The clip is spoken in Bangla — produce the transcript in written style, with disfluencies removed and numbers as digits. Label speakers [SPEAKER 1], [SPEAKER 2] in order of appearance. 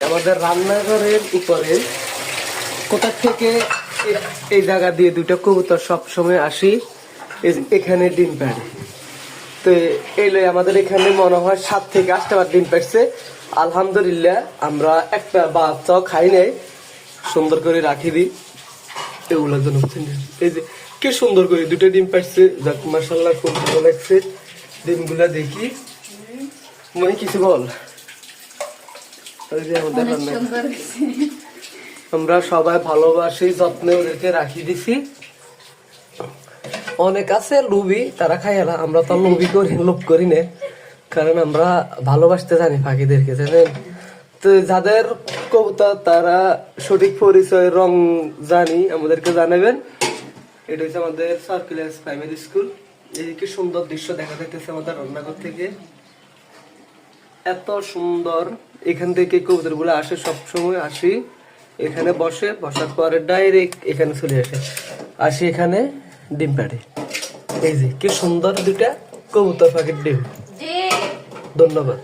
[SPEAKER 1] আমাদের রান্নাঘরের উপরে কোথা থেকে এই জায়গা দিয়ে দুটো কবুতর সবসময় আসি, এখানে ডিম পাড়ে। তো এলে আমাদের এখানে মনে হয় 7 থেকে 8টা বার ডিম পাড়ছে। আলহামদুলিল্লাহ আমরা একটা বাচ্চাও খাই নাই, সুন্দর করে রাখি দিই এগুলোর জন্য। এই যে কি সুন্দর করে দুটো ডিম পাড়ছে, যাক মাশাআল্লাহ খুব ভালো লাগছে ডিমগুলা দেখি। মনে কিছু বল। আমরা সবাই ভালোবাসি, যত্নে ওদেরকে রাখি দিছি। অনেক আছে লোভী, তারা খাই না, আমরা তো লোভ করি না, কারণ আমরা ভালোবাসতে জানি পাখিদেরকে, জানেন তো। যাদের কবুতর তারা সঠিক পরিচয় রং জানি আমাদেরকে জানাবেন। এটা হচ্ছে আমাদের সার্কুলার প্রাইমারি স্কুল। এই কি সুন্দর দৃশ্য দেখা যাইতেছে আমাদের রান্নাঘর থেকে, এত সুন্দর। এখান থেকে কবুতর গুলো আসে, সবসময় আসি এখানে বসে, বসার পরে ডাইরেক্ট এখানে চলে আসি এখানে ডিম পাড়ে। এই যে কি সুন্দর দুটা কবুতর পাখির ডিম। ধন্যবাদ।